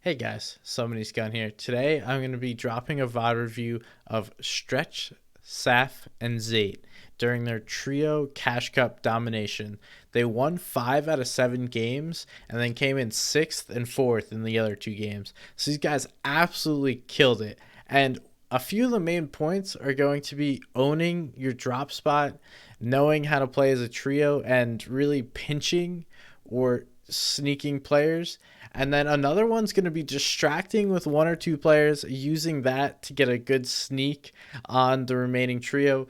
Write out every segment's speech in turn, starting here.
Hey guys, Somebody's Gun here. Today I'm going to be dropping a VOD review of Stretch, Saf, and Zayt during their trio Cash Cup domination. They won 5 out of 7 games and then came in 6th and 4th in the other 2 games. So these guys absolutely killed it. And a few of the main points are going to be owning your drop spot, knowing how to play as a trio, and really pinching or sneaking players. And then another one's going to be distracting with 1 or 2 players, using that to get a good sneak on the remaining trio.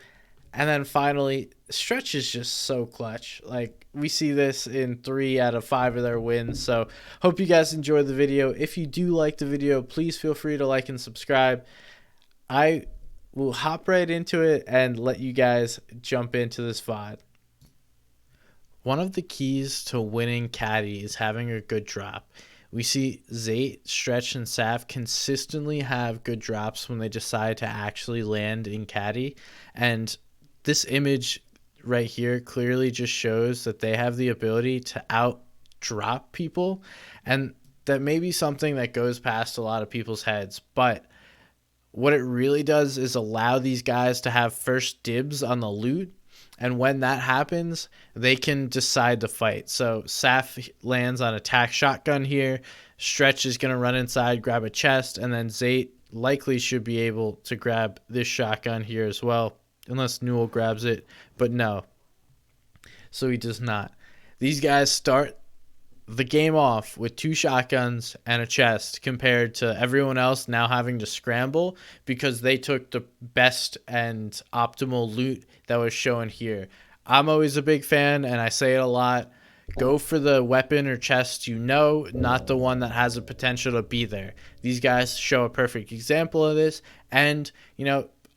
And then finally, Stretch is just so clutch. Like, we see this in 3 out of 5 of their wins. So hope you guys enjoyed the video. If you do like the video, please feel free to like and subscribe. I will hop right into it and let you guys jump into this VOD. One of the keys to winning Catty is having a good drop. We see Zayt, Stretch, and Saf consistently have good drops when they decide to actually land in Catty. And this image right here clearly just shows that they have the ability to out-drop people. And that may be something that goes past a lot of people's heads. But what it really does is allow these guys to have first dibs on the loot. And when that happens, they can decide to fight. So Saf lands on attack shotgun here. Stretch is going to run inside, grab a chest, and then Zayt likely should be able to grab this shotgun here as well, unless Newell grabs it, but no. So he does not. These guys start the game off with 2 shotguns and a chest compared to everyone else now having to scramble because they took the best and optimal loot that was shown here. I'm always a big fan, and I say it a lot. Go for the weapon or chest you know, not the one that has the potential to be there. These guys show a perfect example of this, and,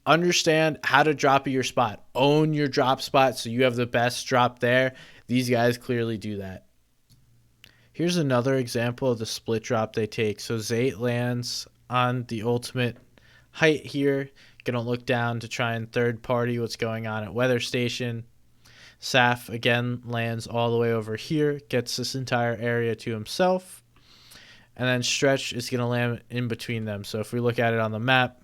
understand how to drop at your spot. Own your drop spot so you have the best drop there. These guys clearly do that. Here's another example of the split drop they take. So Zayt lands on the ultimate height here. Gonna look down to try and third party what's going on at weather station. Saf again lands all the way over here, gets this entire area to himself. And then Stretch is gonna land in between them. So if we look at it on the map,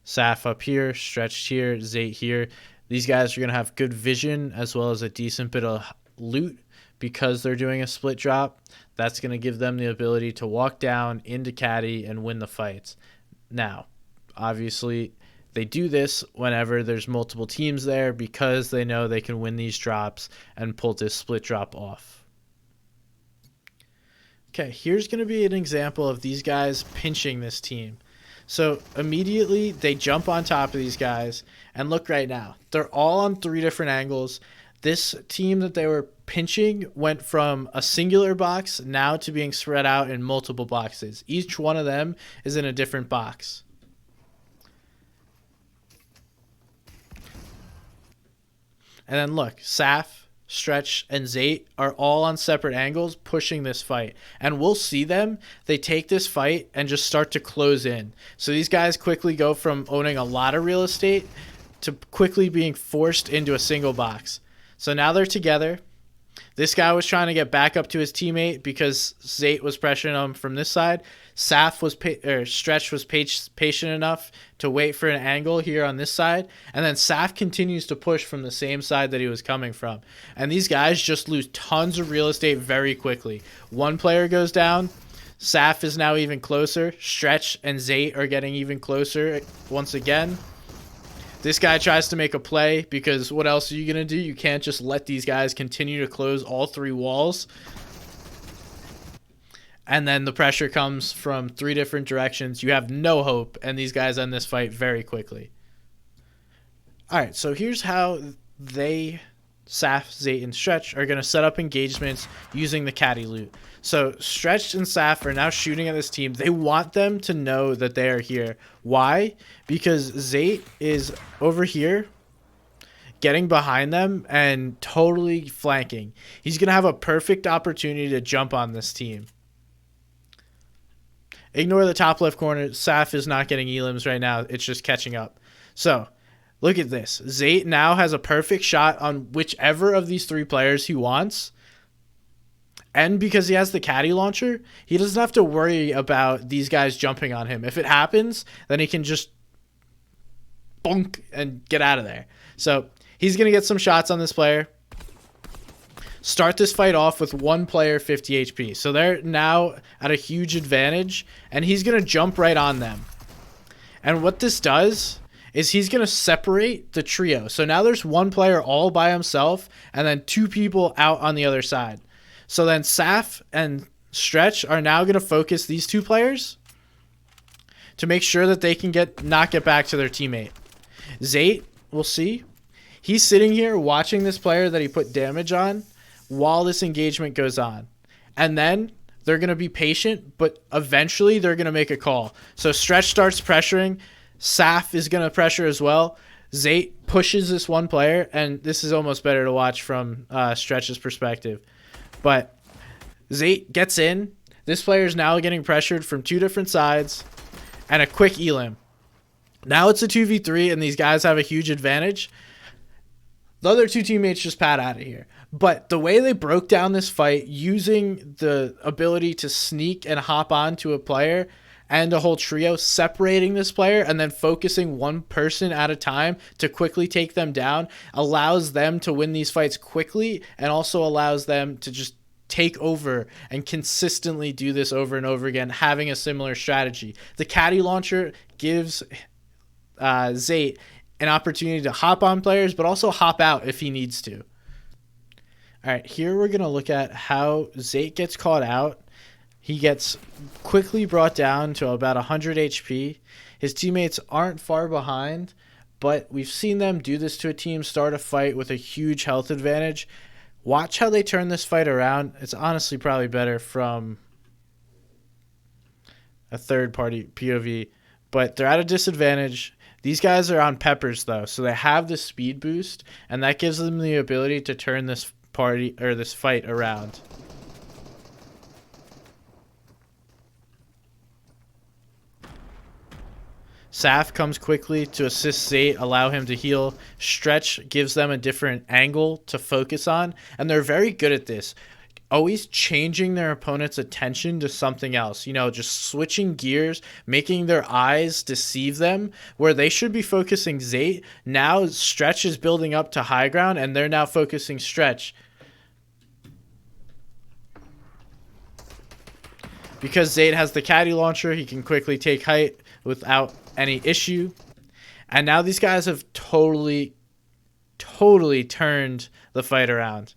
Saf up here, Stretch here, Zayt here. These guys are gonna have good vision as well as a decent bit of loot. Because they're doing a split drop, that's going to give them the ability to walk down into Catty and win the fights. Now, obviously, they do this whenever there's multiple teams there because they know they can win these drops and pull this split drop off. Okay, here's going to be an example of these guys pinching this team. So immediately they jump on top of these guys, and look right now. They're all on 3 different angles. This team that they were pinching went from a singular box now to being spread out in multiple boxes. Each one of them is in a different box. And then look, Saf, Stretch, and Zayt are all on separate angles pushing this fight. And we'll see them. They take this fight and just start to close in. So these guys quickly go from owning a lot of real estate to quickly being forced into a single box. So now they're together. This guy was trying to get back up to his teammate because Zayt was pressuring him from this side. Stretch was patient enough to wait for an angle here on this side. And then Saf continues to push from the same side that he was coming from. And these guys just lose tons of real estate very quickly. One player goes down. Saf is now even closer. Stretch and Zayt are getting even closer once again. This guy tries to make a play because what else are you going to do? You can't just let these guys continue to close all 3 walls. And then the pressure comes from 3 different directions. You have no hope, and these guys end this fight very quickly. All right, so here's how they, Saf, Zayt, and Stretch, are going to set up engagements using the Catty loot. So Stretch and Saf are now shooting at this team. They want them to know that they are here. Why? Because Zayt is over here getting behind them and totally flanking. He's going to have a perfect opportunity to jump on this team. Ignore the top left corner. Saf is not getting elims right now. It's just catching up. So look at this. Zayt now has a perfect shot on whichever of these 3 players he wants. And because he has the Catty launcher, he doesn't have to worry about these guys jumping on him. If it happens, then he can just bonk and get out of there. So he's going to get some shots on this player. Start this fight off with one player 50 HP. So they're now at a huge advantage, and he's going to jump right on them. And what this does is he's going to separate the trio. So now there's one player all by himself and then two people out on the other side. So then Saf and Stretch are now going to focus these two players to make sure that they can not get back to their teammate. Zayt, we'll see. He's sitting here watching this player that he put damage on while this engagement goes on. And then they're going to be patient, but eventually they're going to make a call. So Stretch starts pressuring. Saf is going to pressure as well. Zayt pushes this one player, and this is almost better to watch from Stretch's perspective. But Zayt gets in. This player is now getting pressured from two different sides and a quick elim. Now it's a 2v3, and these guys have a huge advantage. The other two teammates just pad out of here. But the way they broke down this fight using the ability to sneak and hop on to a player and a whole trio, separating this player and then focusing one person at a time to quickly take them down, allows them to win these fights quickly and also allows them to just take over and consistently do this over and over again, having a similar strategy. The Catty launcher gives Zayt an opportunity to hop on players, but also hop out if he needs to. All right, here we're going to look at how Zayt gets caught out. He gets quickly brought down to about 100 HP. His teammates aren't far behind, but we've seen them do this to a team, start a fight with a huge health advantage. Watch how they turn this fight around. It's honestly probably better from a third-party POV, but they're at a disadvantage. These guys are on peppers, though, so they have the speed boost, and that gives them the ability to turn this fight around. Saf comes quickly to assist Zayt, allow him to heal. Stretch gives them a different angle to focus on, and they're very good at this. Always changing their opponent's attention to something else. You know, just switching gears, making their eyes deceive them, where they should be focusing Zayt. Now Stretch is building up to high ground, and they're now focusing Stretch. Because Zayt has the Catty launcher, he can quickly take height without any issue. And now these guys have totally turned the fight around.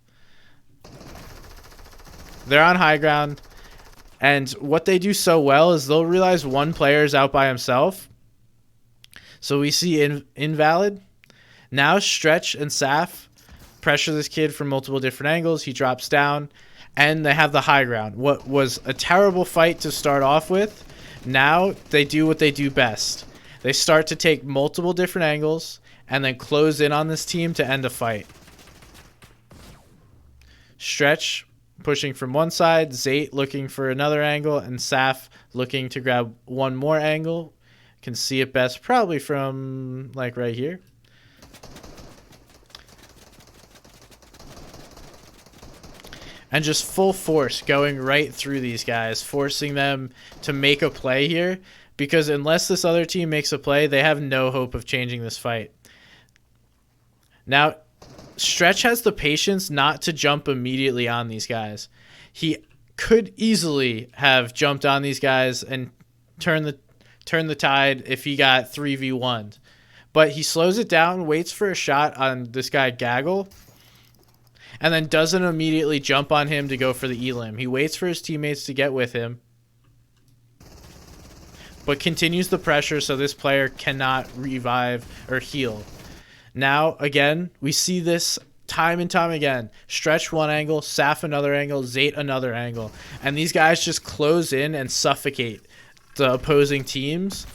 They're on high ground, and what they do so well is they'll realize one player is out by himself. So we see invalid. Now Stretch and Saf pressure this kid from multiple different angles. He drops down, and they have the high ground. What was a terrible fight to start off with, now they do what they do best. They start to take multiple different angles and then close in on this team to end a fight. Stretch pushing from one side, Zayt looking for another angle, and Saf looking to grab one more angle. Can see it best probably from like right here. And just full force going right through these guys, forcing them to make a play here. Because unless this other team makes a play, they have no hope of changing this fight. Now, Stretch has the patience not to jump immediately on these guys. He could easily have jumped on these guys and turned the tide if he got 3v1'd. But he slows it down, waits for a shot on this guy Gaggle, and then doesn't immediately jump on him to go for the elim. He waits for his teammates to get with him, but continues the pressure so this player cannot revive or heal. Now, again, we see this time and time again. Stretch one angle, Saf another angle, Zayt another angle. And these guys just close in and suffocate the opposing teams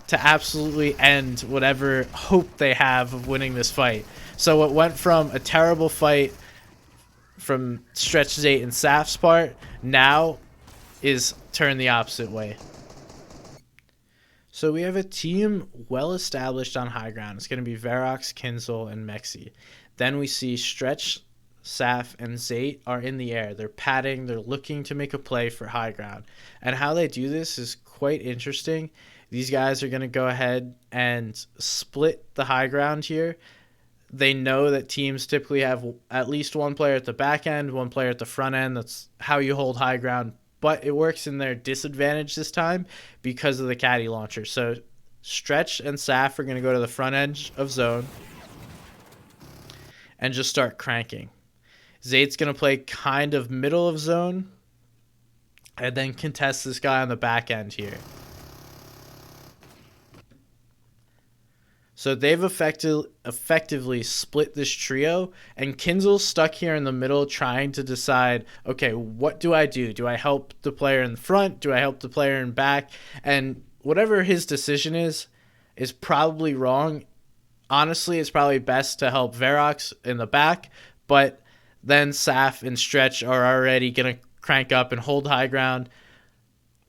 to absolutely end whatever hope they have of winning this fight. So it went from a terrible fight from Stretch, Zayt, and Saf's part, now is turned the opposite way. So we have a team well established on high ground. It's going to be Verox, Kinzel, and Mexi. Then we see Stretch, Saf, and Zayt are in the air. They're padding. They're looking to make a play for high ground. And how they do this is quite interesting. These guys are going to go ahead and split the high ground here. They know that teams typically have at least one player at the back end, one player at the front end. That's how you hold high ground. But it works in their disadvantage this time because of the Catty launcher. So Stretch and Saf are going to go to the front edge of zone and just start cranking. Zayt's going to play kind of middle of zone and then contest this guy on the back end here. So they've effectively split this trio, and Kinzel's stuck here in the middle trying to decide, okay, what do I do? Do I help the player in the front? Do I help the player in back? And whatever his decision is probably wrong. Honestly, it's probably best to help Verox in the back, but then Saf and Stretch are already going to crank up and hold high ground.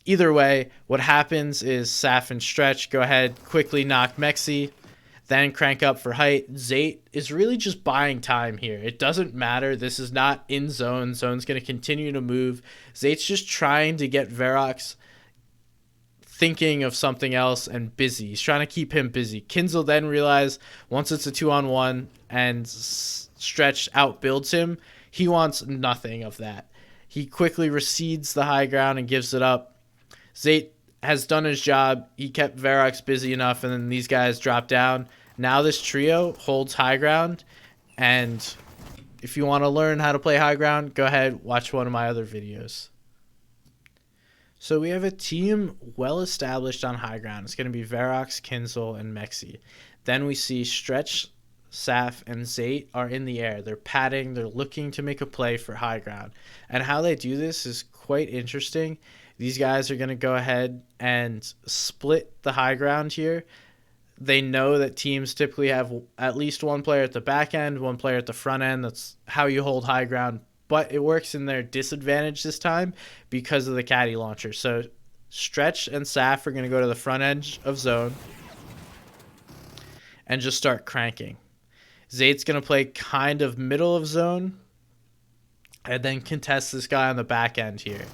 Either way, what happens is Saf and Stretch go ahead, quickly knock Mexi, then crank up for height. Zayt is really just buying time here. It doesn't matter. This is not in zone. Zone's going to continue to move. Zayt's just trying to get Verox thinking of something else and busy. He's trying to keep him busy. Kinzel then realizes once it's a 2-on-1 and Stretch outbuilds him, he wants nothing of that. He quickly recedes the high ground and gives it up. Zayt has done his job. He kept Verox busy enough, and then these guys drop down. Now this trio holds high ground, and if you want to learn how to play high ground, go ahead, watch one of my other videos. So we have a team well established on high ground. It's going to be Verox, Kinzel, and Mexi. Then we see Stretch, Saf, and Zayt are in the air. They're padding. They're looking to make a play for high ground. And how they do this is quite interesting. These guys are going to go ahead and split the high ground here. They know that teams typically have at least one player at the back end, one player at the front end. That's how you hold high ground. But it works in their disadvantage this time because of the Catty launcher. So Stretch and Saf are going to go to the front edge of zone and just start cranking. Zayt's going to play kind of middle of zone and then contest this guy on the back end here.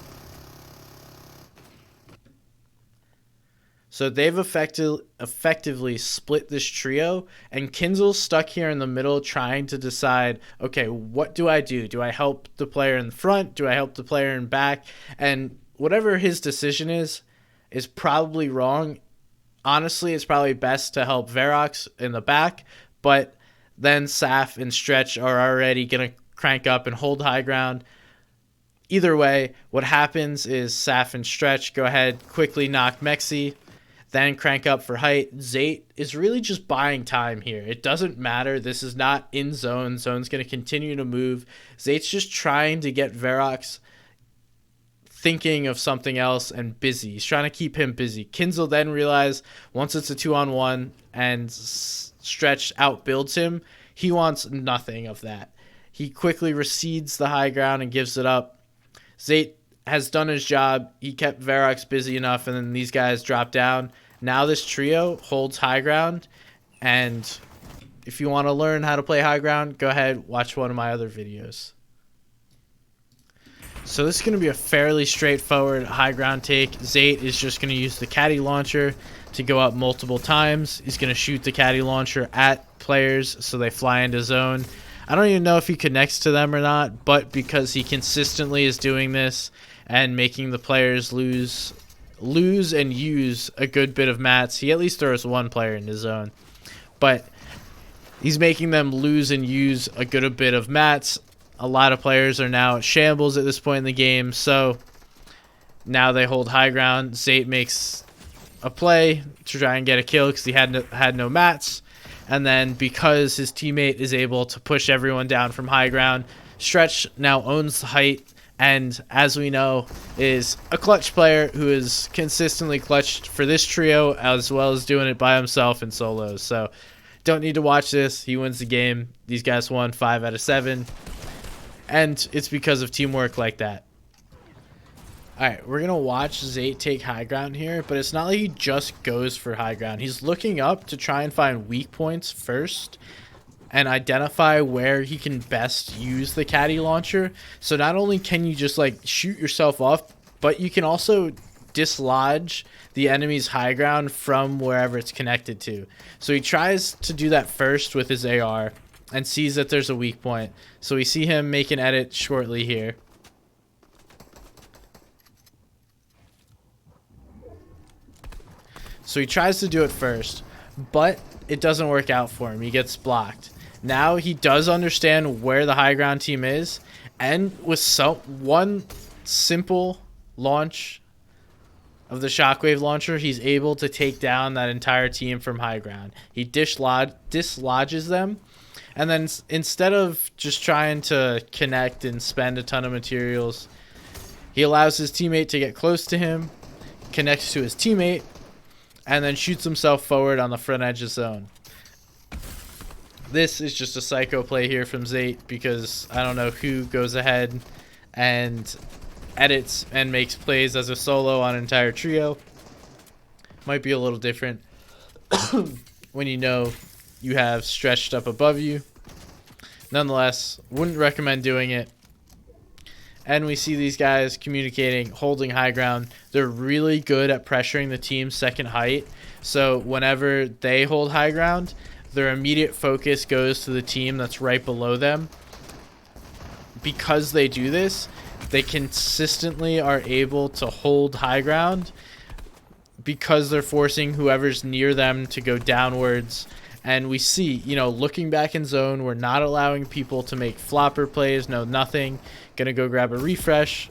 So they've effectively split this trio, and Kinzel's stuck here in the middle trying to decide, okay, what do I do? Do I help the player in the front? Do I help the player in back? And whatever his decision is probably wrong. Honestly, it's probably best to help Verox in the back, but then Saf and Stretch are already going to crank up and hold high ground. Either way, what happens is Saf and Stretch go ahead, quickly knock Mexi, then crank up for height. Zayt is really just buying time here. It doesn't matter. This is not in zone. Zone's going to continue to move. Zayt's just trying to get Verox thinking of something else and busy. He's trying to keep him busy. Kinzel then realizes once it's a 2-on-1 and Stretch outbuilds him, he wants nothing of that. He quickly recedes the high ground and gives it up. Zayt has done his job. He kept Verox busy enough, and then these guys drop down. Now this trio holds high ground, and if you want to learn how to play high ground, go ahead, watch one of my other videos. So this is going to be a fairly straightforward high ground take. Zayt is just going to use the Catty launcher to go up multiple times. He's going to shoot the Catty launcher at players so they fly into zone. I don't even know if he connects to them or not, but because he consistently is doing this and making the players lose and use a good bit of mats, he at least throws one player into zone. But he's making them lose and use a good bit of mats. A lot of players are now at shambles at this point in the game, so now they hold high ground. Zayt makes a play to try and get a kill because he had no mats. And then because his teammate is able to push everyone down from high ground, Stretch now owns the height, and as we know, is a clutch player who is consistently clutched for this trio as well as doing it by himself in solos. So don't need to watch this. He wins the game. These guys won 5 out of 7. And it's because of teamwork like that. Alright, we're going to watch Zayt take high ground here, but it's not like he just goes for high ground. He's looking up to try and find weak points first. and identify where he can best use the Catty launcher. So not only can you just like shoot yourself off, but you can also dislodge the enemy's high ground from wherever it's connected to. So he tries to do that first with his AR and sees that there's a weak point. So we see him make an edit shortly here. So he tries to do it first, but it doesn't work out for him. He gets blocked. Now he does understand where the high ground team is, and with one simple launch of the shockwave launcher, he's able to take down that entire team from high ground. He dislodges them, and then instead of just trying to connect and spend a ton of materials, he allows his teammate to get close to him, connects to his teammate, and then shoots himself forward on the front edge of zone. This is just a psycho play here from Zayt, because I don't know who goes ahead and edits and makes plays as a solo on an entire trio. Might be a little different when you know you have stretched up above you. Nonetheless, wouldn't recommend doing it. And we see these guys communicating, holding high ground. They're really good at pressuring the team's second height. So whenever they hold high ground, their immediate focus goes to the team that's right below them. Because they do this, they consistently are able to hold high ground because they're forcing whoever's near them to go downwards. And we see, looking back in zone, we're not allowing people to make flopper plays. No, nothing. Gonna go grab a refresh.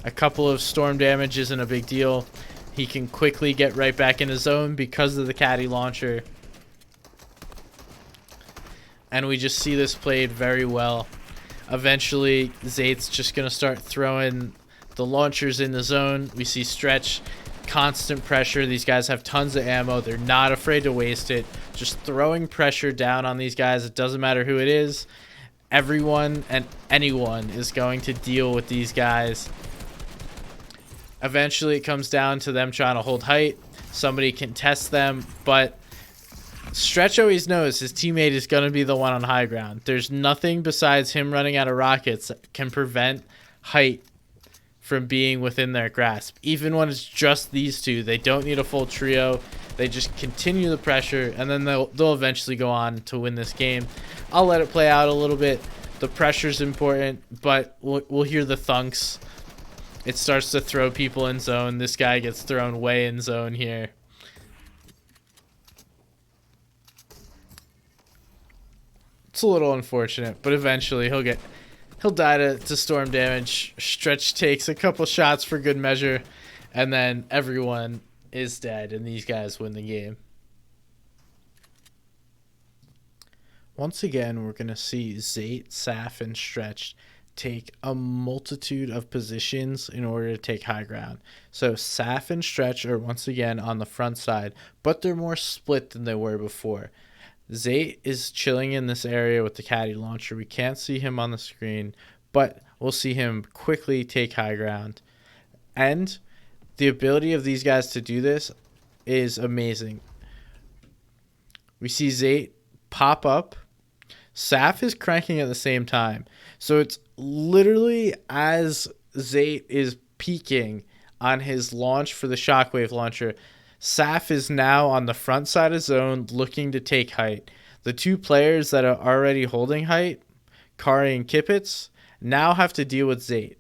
A couple of storm damage isn't a big deal. He can quickly get right back into zone because of the Catty launcher. And we just see this played very well. Eventually, Zayt's just gonna start throwing the launchers in the zone. We see Stretch, constant pressure. These guys have tons of ammo. They're not afraid to waste it. Just throwing pressure down on these guys. It doesn't matter who it is. Everyone and anyone is going to deal with these guys. Eventually, it comes down to them trying to hold height. Somebody can test them, but Stretch always knows his teammate is going to be the one on high ground. There's nothing besides him running out of rockets that can prevent height from being within their grasp. Even when it's just these two, they don't need a full trio. They just continue the pressure, and then they'll eventually go on to win this game. I'll let it play out a little bit. The pressure's important, but we'll hear the thunks. It starts to throw people in zone. This guy gets thrown way in zone here. It's a little unfortunate, but eventually he'll die to storm damage. Stretch takes a couple shots for good measure, and then everyone is dead, and these guys win the game. Once again, we're going to see Zayt, Saf, and Stretch take a multitude of positions in order to take high ground. So Saf and Stretch are once again on the front side, but they're more split than they were before. Zayt is chilling in this area with the Catty launcher. We can't see him on the screen, but we'll see him quickly take high ground. And the ability of these guys to do this is amazing. We see Zayt pop up. Saf is cranking at the same time. So it's literally as Zayt is peeking on his launch for the shockwave launcher, Saf is now on the front side of zone looking to take height. The two players that are already holding height, Kari and Kippets, now have to deal with Zayt.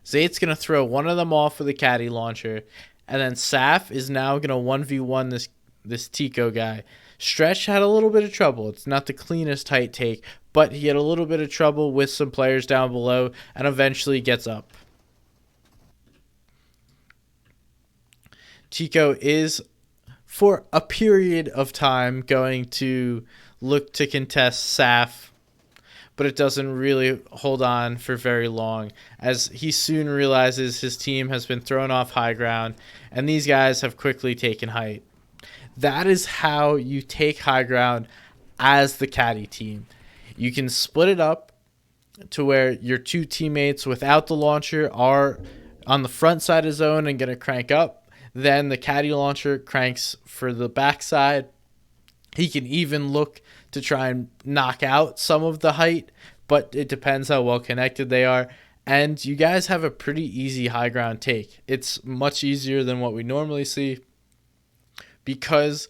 Zayt's going to throw one of them off with a Catty launcher, and then Saf is now going to 1v1 this Tico guy. Stretch had a little bit of trouble. It's not the cleanest height take, but he had a little bit of trouble with some players down below and eventually gets up. Tico is, for a period of time, going to look to contest Saf, but it doesn't really hold on for very long, as he soon realizes his team has been thrown off high ground, and these guys have quickly taken height. That is how you take high ground as the Catty team. You can split it up to where your two teammates without the launcher are on the front side of zone and going to crank up. Then the Catty launcher cranks for the backside. He can even look to try and knock out some of the height, but it depends how well connected they are. And you guys have a pretty easy high ground take. It's much easier than what we normally see because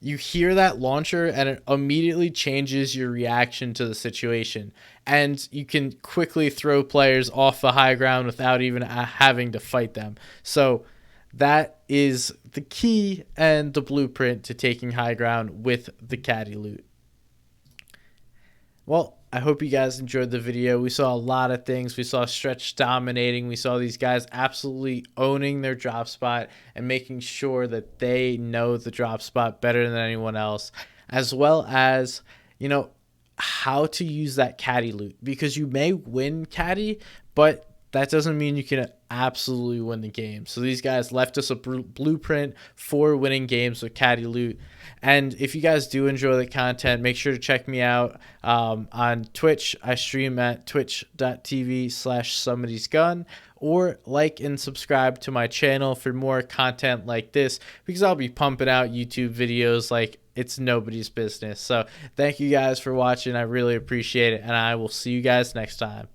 you hear that launcher and it immediately changes your reaction to the situation. And you can quickly throw players off the high ground without even having to fight them. So that is the key and the blueprint to taking high ground with the Catty loot. Well, I hope you guys enjoyed the video. We saw a lot of things. We saw Stretch dominating. We saw these guys absolutely owning their drop spot and making sure that they know the drop spot better than anyone else, as well as, you know, how to use that Catty loot, because you may win Catty, but that doesn't mean you can absolutely win the game. So these guys left us a blueprint for winning games with Catty loot. And if you guys do enjoy the content, make sure to check me out on Twitch. I stream at twitch.tv/somebodysgun, or like and subscribe to my channel for more content like this, because I'll be pumping out YouTube videos like it's nobody's business. So thank you guys for watching. I really appreciate it, and I will see you guys next time.